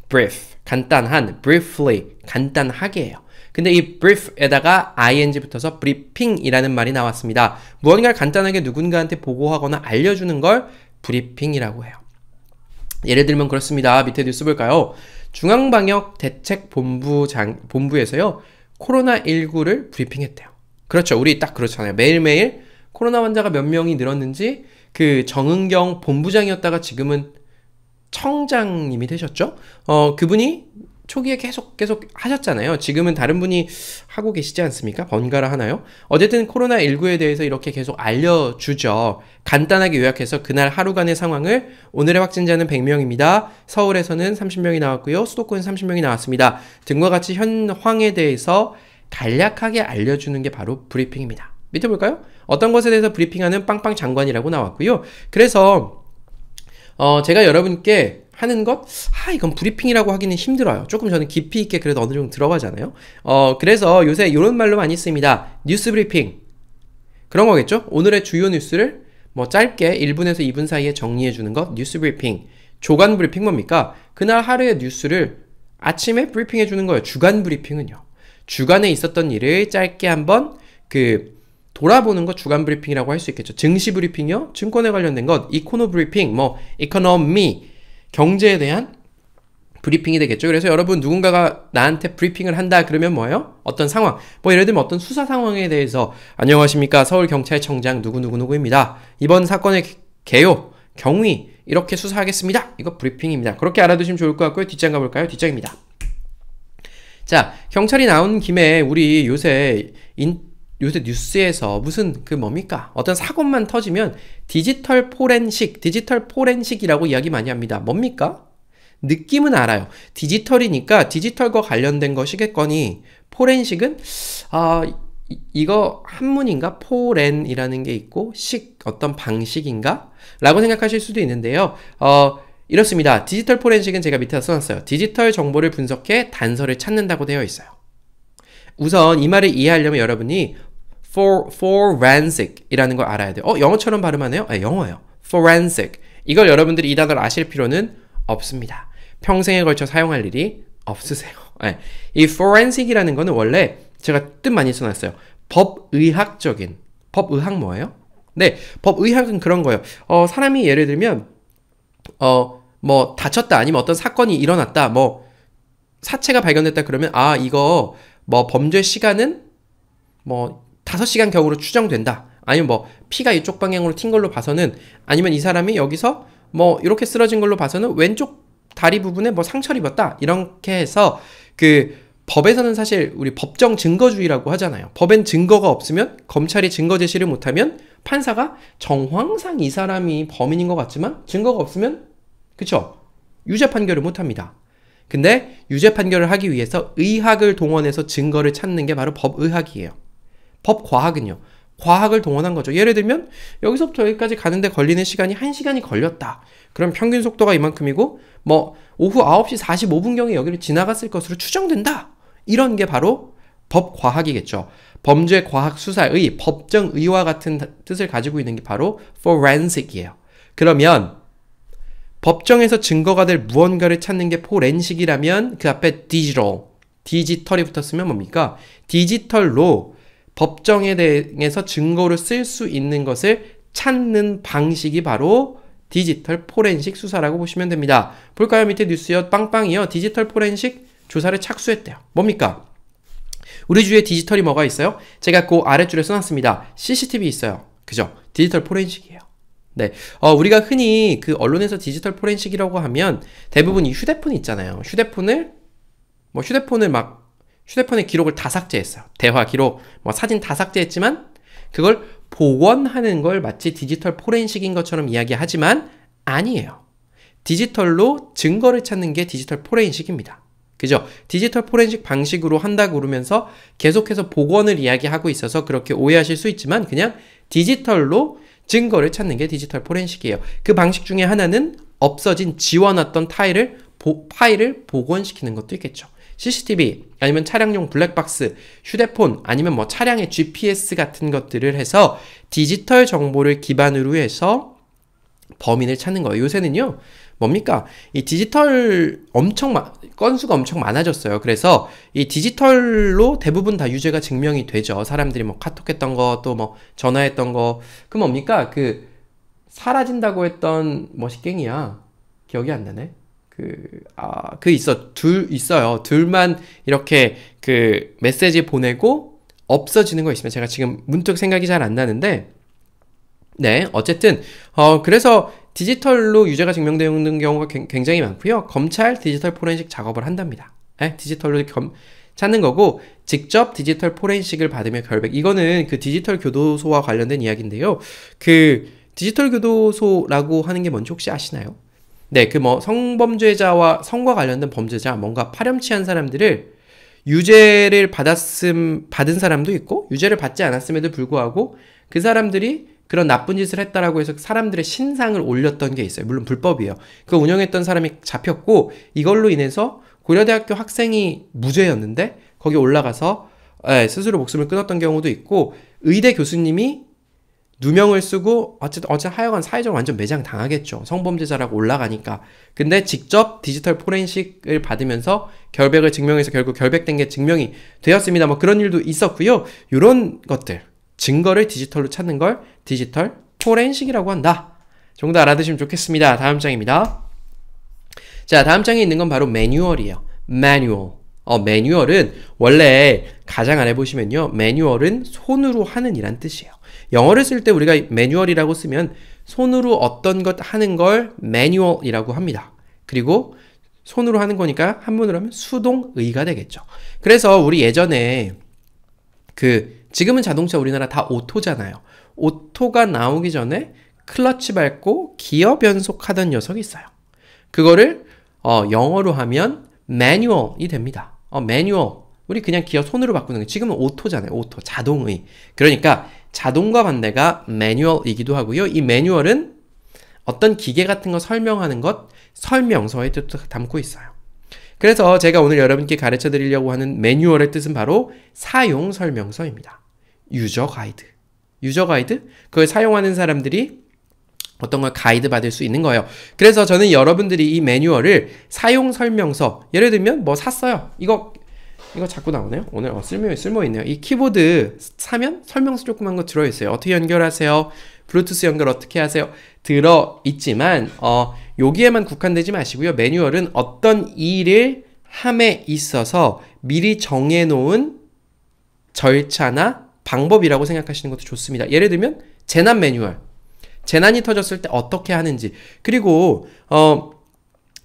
brief, 간단한, briefly, 간단하게예요. 근데 이 brief에다가 ing 붙어서 briefing이라는 말이 나왔습니다. 무언가를 간단하게 누군가한테 보고하거나 알려주는 걸 브리핑이라고 해요. 예를 들면 그렇습니다. 밑에 뉴스 볼까요? 중앙방역대책본부에서요, 코로나19를 브리핑했대요. 그렇죠. 우리 딱 그렇잖아요. 매일매일 코로나 환자가 몇 명이 늘었는지 그 정은경 본부장이었다가 지금은 청장님이 되셨죠? 그분이 초기에 계속 하셨잖아요. 지금은 다른 분이 하고 계시지 않습니까? 번갈아 하나요? 어쨌든 코로나19에 대해서 이렇게 계속 알려주죠. 간단하게 요약해서 그날 하루간의 상황을, 오늘의 확진자는 100명입니다. 서울에서는 30명이 나왔고요. 수도권은 30명이 나왔습니다. 등과 같이 현황에 대해서 간략하게 알려주는 게 바로 브리핑입니다. 밑에 볼까요? 어떤 것에 대해서 브리핑하는 빵빵 장관이라고 나왔고요. 그래서 제가 여러분께 하는 것, 이건 브리핑이라고 하기는 힘들어요. 조금 저는 깊이 있게 그래도 어느 정도 들어가잖아요. 그래서 요새 이런 말로 많이 씁니다. 뉴스 브리핑. 그런 거겠죠? 오늘의 주요 뉴스를 뭐 짧게 1분에서 2분 사이에 정리해 주는 것, 뉴스 브리핑. 조간 브리핑 뭡니까? 그날 하루의 뉴스를 아침에 브리핑해 주는 거예요. 주간 브리핑은요. 주간에 있었던 일을 짧게 한번 돌아보는 것 주간 브리핑이라고 할 수 있겠죠. 증시 브리핑이요. 증권에 관련된 것, 이코노 브리핑, 이코노미, 경제에 대한 브리핑이 되겠죠. 그래서 여러분 누군가가 나한테 브리핑을 한다 그러면 뭐예요? 어떤 상황, 예를 들면 어떤 수사 상황에 대해서 안녕하십니까, 서울경찰청장 누구누구누구입니다. 이번 사건의 개요, 경위 이렇게 수사하겠습니다. 이거 브리핑입니다. 그렇게 알아두시면 좋을 것 같고요. 뒷장 가볼까요? 뒷장입니다. 자, 경찰이 나온 김에 우리 요새 뉴스에서 무슨 뭡니까? 어떤 사건만 터지면 디지털 포렌식이라고 이야기 많이 합니다. 뭡니까? 느낌은 알아요. 디지털이니까 디지털과 관련된 것이겠거니, 포렌식은 이거 한문인가? 포렌이라는 게 있고 어떤 방식인가? 라고 생각하실 수도 있는데요. 이렇습니다. 디지털 포렌식은 제가 밑에 써놨어요. 디지털 정보를 분석해 단서를 찾는다고 되어 있어요. 우선 이 말을 이해하려면 여러분이 forensic 이라는 걸 알아야 돼요. 영어처럼 발음하네요? 영어예요. forensic. 이걸 여러분들이 이 단어를 아실 필요는 없습니다. 평생에 걸쳐 사용할 일이 없으세요. 이 forensic이라는 거는 원래 제가 뜻 많이 써놨어요. 법의학 뭐예요? 네, 법의학은 그런 거예요. 사람이 예를 들면 다쳤다, 아니면 어떤 사건이 일어났다, 사체가 발견됐다 그러면 이거 범죄 시간은 5시간 격으로 추정된다. 아니면 피가 이쪽 방향으로 튄 걸로 봐서는, 아니면 이 사람이 여기서 이렇게 쓰러진 걸로 봐서는 왼쪽 다리 부분에 상처를 입었다. 이렇게 해서 법에서는 사실 우리 법정 증거주의라고 하잖아요. 법엔 증거가 없으면, 검찰이 증거 제시를 못하면 판사가 정황상 이 사람이 범인인 것 같지만 증거가 없으면, 그쵸? 유죄 판결을 못합니다. 근데 유죄 판결을 하기 위해서 의학을 동원해서 증거를 찾는 게 바로 법의학이에요. 법과학은요, 과학을 동원한 거죠. 예를 들면 여기서부터 여기까지 가는데 걸리는 시간이 1시간이 걸렸다. 그럼 평균 속도가 이만큼이고 오후 9시 45분경에 여기를 지나갔을 것으로 추정된다. 이런 게 바로 법과학이겠죠. 범죄 과학 수사의 법정의와 같은 뜻을 가지고 있는 게 바로 forensic이에요. 그러면 법정에서 증거가 될 무언가를 찾는 게 포렌식이라면 그 앞에 디지털이 붙었으면 뭡니까? 디지털로 법정에 대해서 증거를 쓸 수 있는 것을 찾는 방식이 바로 디지털 포렌식 수사라고 보시면 됩니다. 볼까요? 밑에 뉴스요. 빵빵이요. 디지털 포렌식 조사를 착수했대요. 뭡니까? 우리 주위에 디지털이 뭐가 있어요? 제가 그 아랫줄에 써놨습니다. CCTV 있어요. 그죠? 디지털 포렌식이에요. 네. 우리가 흔히 언론에서 디지털 포렌식이라고 하면 대부분 이 휴대폰 있잖아요. 휴대폰의 기록을 다 삭제했어요. 대화 기록, 사진 다 삭제했지만 그걸 복원하는 걸 마치 디지털 포렌식인 것처럼 이야기하지만 아니에요. 디지털로 증거를 찾는 게 디지털 포렌식입니다. 그죠? 디지털 포렌식 방식으로 한다고 그러면서 계속해서 복원을 이야기하고 있어서 그렇게 오해하실 수 있지만 그냥 디지털로 증거를 찾는 게 디지털 포렌식이에요. 그 방식 중에 하나는 없어진, 지워놨던 파일을 복원시키는 것도 있겠죠. CCTV, 아니면 차량용 블랙박스, 휴대폰, 아니면 차량의 GPS 같은 것들을 해서 디지털 정보를 기반으로 해서 범인을 찾는 거예요. 요새는요, 뭡니까? 이 디지털 건수가 엄청 많아졌어요. 그래서 이 디지털로 대부분 다 유죄가 증명이 되죠. 사람들이 뭐 카톡했던 거, 또 뭐 전화했던 거. 그 뭡니까? 그 사라진다고 했던 뭐시갱이야. 기억이 안 나네. 있어요. 둘만 이렇게 그 메시지 보내고 없어지는 거 있으면 제가 지금 문득 생각이 잘 안 나는데, 네, 어쨌든, 그래서 디지털로 유죄가 증명되는 경우가 굉장히 많고요. 검찰 디지털 포렌식 작업을 한답니다. 네, 디지털로 찾는 거고, 직접 디지털 포렌식을 받으며 결백. 이거는 그 디지털 교도소와 관련된 이야기인데요. 그 디지털 교도소라고 하는 게 뭔지 혹시 아시나요? 네, 그 뭐 성범죄자와 성과 관련된 범죄자, 뭔가 파렴치한 사람들을 유죄를 받은 사람도 있고, 유죄를 받지 않았음에도 불구하고 그 사람들이 그런 나쁜 짓을 했다라고 해서 사람들의 신상을 올렸던 게 있어요. 물론 불법이에요. 그거 운영했던 사람이 잡혔고, 이걸로 인해서 고려대학교 학생이 무죄였는데 거기 올라가서 스스로 목숨을 끊었던 경우도 있고, 의대 교수님이 누명을 쓰고 어쨌든 하여간 사회적으로 완전 매장 당하겠죠. 성범죄자라고 올라가니까. 근데 직접 디지털 포렌식을 받으면서 결백을 증명해서 결국 결백된 게 증명이 되었습니다. 뭐 그런 일도 있었고요. 이런 것들, 증거를 디지털로 찾는 걸 디지털 포렌식이라고 한다. 정도 알아두시면 좋겠습니다. 다음 장입니다. 자, 다음 장에 있는 건 바로 매뉴얼이에요. 매뉴얼. 매뉴얼은 원래 가장 안에 보시면요, 매뉴얼은 손으로 하는 이란 뜻이에요. 영어를 쓸 때 우리가 매뉴얼이라고 쓰면 손으로 어떤 것 하는 걸 매뉴얼이라고 합니다. 그리고 손으로 하는 거니까 한문으로 하면 수동의가 되겠죠. 그래서 우리 예전에 지금은 자동차 우리나라 다 오토잖아요. 오토가 나오기 전에 클러치 밟고 기어 변속하던 녀석이 있어요. 그거를 영어로 하면 매뉴얼이 됩니다. 매뉴얼. 우리 그냥 기어 손으로 바꾸는 거. 지금은 오토잖아요. 오토. 자동의. 그러니까 자동과 반대가 매뉴얼이기도 하고요. 이 매뉴얼은 어떤 기계 같은 거 설명하는 것, 설명서의 뜻도 담고 있어요. 그래서 제가 오늘 여러분께 가르쳐 드리려고 하는 매뉴얼의 뜻은 바로 사용 설명서입니다. 유저 가이드. 유저 가이드? 그걸 사용하는 사람들이 어떤 걸 가이드 받을 수 있는 거예요. 그래서 저는 여러분들이 이 매뉴얼을 사용 설명서, 예를 들면 뭐 샀어요. 이거 자꾸 나오네요. 오늘 쓸모 있네요. 이 키보드 사면 설명서 조그만 거 들어있어요. 어떻게 연결하세요? 블루투스 연결 어떻게 하세요? 들어있지만 여기에만 국한되지 마시고요. 매뉴얼은 어떤 일을 함에 있어서 미리 정해놓은 절차나 방법이라고 생각하시는 것도 좋습니다. 예를 들면 재난 매뉴얼. 재난이 터졌을 때 어떻게 하는지. 그리고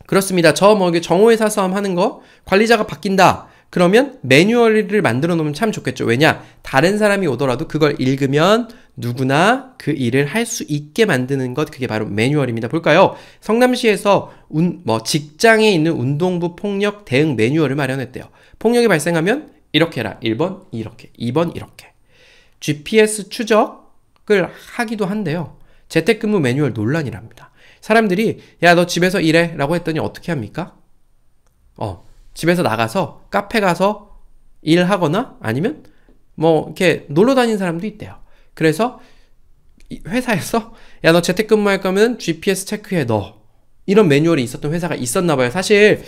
그렇습니다. 정오회사 싸움 하는 거 관리자가 바뀐다. 그러면 매뉴얼을 만들어 놓으면 참 좋겠죠. 왜냐? 다른 사람이 오더라도 그걸 읽으면 누구나 그 일을 할 수 있게 만드는 것, 그게 바로 매뉴얼입니다. 볼까요? 성남시에서 직장에 있는 운동부 폭력 대응 매뉴얼을 마련했대요. 폭력이 발생하면 이렇게 해라. 1번 이렇게, 2번 이렇게. GPS 추적을 하기도 한데요. 재택근무 매뉴얼 논란이랍니다. 사람들이 야, 너 집에서 일해 라고 했더니 어떻게 합니까? 집에서 나가서 카페 가서 일하거나 아니면 이렇게 놀러 다니는 사람도 있대요. 그래서 회사에서 야, 너 재택근무할 거면 GPS 체크해 너. 이런 매뉴얼이 있었던 회사가 있었나 봐요. 사실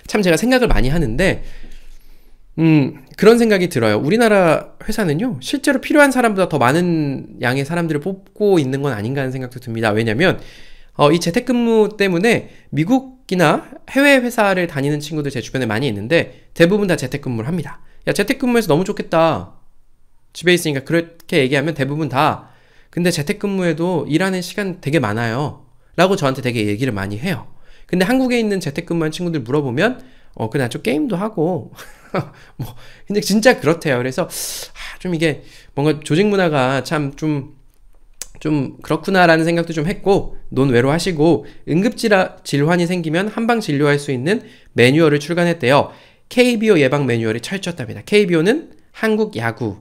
참 제가 생각을 많이 하는데 그런 생각이 들어요. 우리나라 회사는요, 실제로 필요한 사람보다 더 많은 양의 사람들을 뽑고 있는 건 아닌가 하는 생각도 듭니다. 왜냐면 이 재택근무 때문에 미국이나 해외 회사를 다니는 친구들 제 주변에 많이 있는데 대부분 다 재택근무를 합니다. 야, 재택근무해서 너무 좋겠다. 집에 있으니까 그렇게 얘기하면 대부분 다 근데 재택근무에도 일하는 시간 되게 많아요. 라고 저한테 되게 얘기를 많이 해요. 근데 한국에 있는 재택근무한 친구들 물어보면 그냥 좀 게임도 하고 근데 진짜 그렇대요. 그래서 좀 이게 뭔가 조직 문화가 참 좀 그렇구나라는 생각도 좀 했고, 논외로 하시고 응급질환이 생기면 한방 진료할 수 있는 매뉴얼을 출간했대요. KBO 예방 매뉴얼이 철저했답니다. KBO는 한국 야구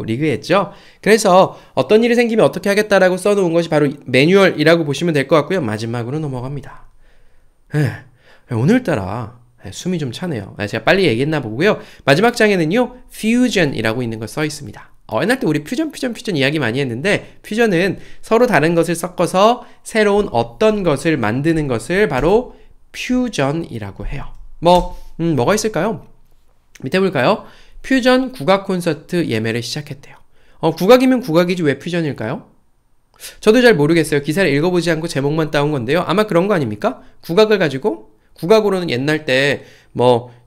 리그였죠. 그래서 어떤 일이 생기면 어떻게 하겠다라고 써놓은 것이 바로 매뉴얼이라고 보시면 될 것 같고요. 마지막으로 넘어갑니다. 오늘따라 숨이 좀 차네요. 제가 빨리 얘기했나 보고요. 마지막 장에는요, fusion이라고 있는 거 써 있습니다. 옛날 때 우리 퓨전 이야기 많이 했는데, 퓨전은 서로 다른 것을 섞어서 새로운 어떤 것을 만드는 것을 바로 퓨전이라고 해요. 뭐가 있을까요? 밑에 볼까요? 퓨전 국악 콘서트 예매를 시작했대요. 국악이면 국악이지 왜 퓨전일까요? 저도 잘 모르겠어요. 기사를 읽어보지 않고 제목만 따온 건데요. 아마 그런 거 아닙니까? 국악을 가지고, 국악으로는 옛날 때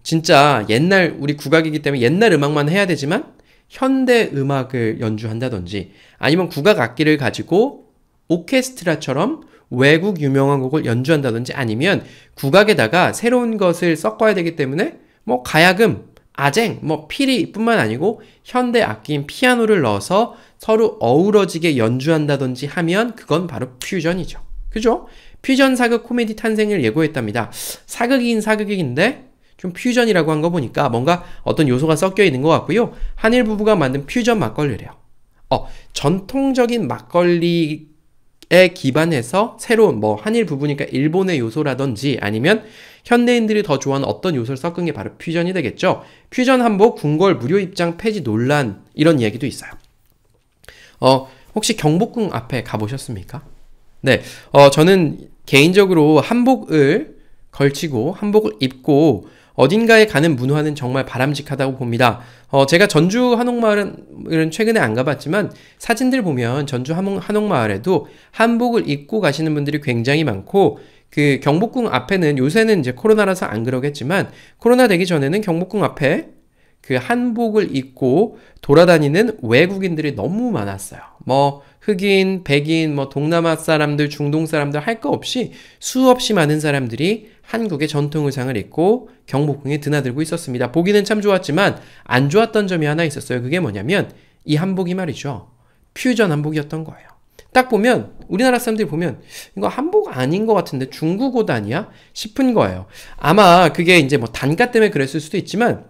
진짜 옛날 우리 국악이기 때문에 옛날 음악만 해야 되지만 현대 음악을 연주한다든지, 아니면 국악 악기를 가지고 오케스트라처럼 외국 유명한 곡을 연주한다든지, 아니면 국악에다가 새로운 것을 섞어야 되기 때문에 가야금, 아쟁, 피리뿐만 아니고 현대 악기인 피아노를 넣어서 서로 어우러지게 연주한다든지 하면 그건 바로 퓨전이죠. 그죠? 퓨전 사극 코미디 탄생을 예고했답니다. 사극이긴 사극인데 좀 퓨전이라고 한 거 보니까 뭔가 어떤 요소가 섞여 있는 것 같고요. 한일 부부가 만든 퓨전 막걸리래요. 전통적인 막걸리에 기반해서 새로운 한일 부부니까 일본의 요소라든지, 아니면 현대인들이 더 좋아하는 어떤 요소를 섞은 게 바로 퓨전이 되겠죠. 퓨전 한복 궁궐 무료 입장 폐지 논란, 이런 이야기도 있어요. 혹시 경복궁 앞에 가보셨습니까? 네, 저는 개인적으로 한복을 걸치고 한복을 입고 어딘가에 가는 문화는 정말 바람직하다고 봅니다. 제가 전주 한옥마을은 최근에 안 가봤지만 사진들 보면 전주 한옥마을에도 한복을 입고 가시는 분들이 굉장히 많고, 그 경복궁 앞에는 요새는 이제 코로나라서 안 그러겠지만 코로나 되기 전에는 경복궁 앞에 그 한복을 입고 돌아다니는 외국인들이 너무 많았어요. 흑인, 백인, 동남아 사람들, 중동 사람들 할 거 없이 수없이 많은 사람들이 한국의 전통 의상을 입고 경복궁에 드나들고 있었습니다. 보기는 참 좋았지만 안 좋았던 점이 하나 있었어요. 그게 뭐냐면 이 한복이 말이죠, 퓨전 한복이었던 거예요. 딱 보면 우리나라 사람들이 보면 이거 한복 아닌 것 같은데 중국 옷 아니야? 싶은 거예요. 아마 그게 이제 단가 때문에 그랬을 수도 있지만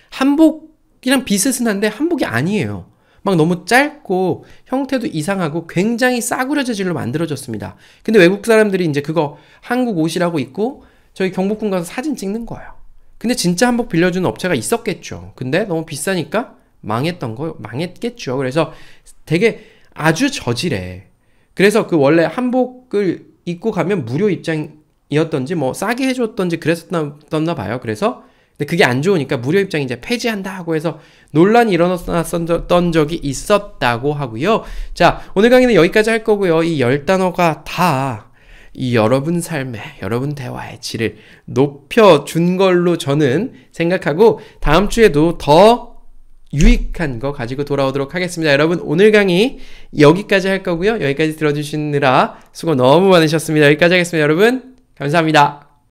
한복이랑 비슷은 한데 한복이 아니에요. 너무 짧고 형태도 이상하고 굉장히 싸구려 재질로 만들어졌습니다. 근데 외국 사람들이 이제 그거 한국 옷이라고 입고 저희 경복궁 가서 사진 찍는 거예요. 근데 진짜 한복 빌려주는 업체가 있었겠죠. 근데 너무 비싸니까 망했겠죠. 그래서 되게 아주 저질해. 그래서 그 원래 한복을 입고 가면 무료 입장이었던지 싸게 해줬던지 그랬었나 봐요. 그래서 근데 그게 안 좋으니까 무료 입장 이제 폐지한다 하고 해서 논란이 일어났던 적이 있었다고 하고요. 자, 오늘 강의는 여기까지 할 거고요. 이 10단어가 다 이 여러분 삶에, 여러분 대화의 질을 높여준 걸로 저는 생각하고, 다음 주에도 더 유익한 거 가지고 돌아오도록 하겠습니다. 여러분, 오늘 강의 여기까지 할 거고요. 여기까지 들어주시느라 수고 너무 많으셨습니다. 여기까지 하겠습니다. 여러분, 감사합니다.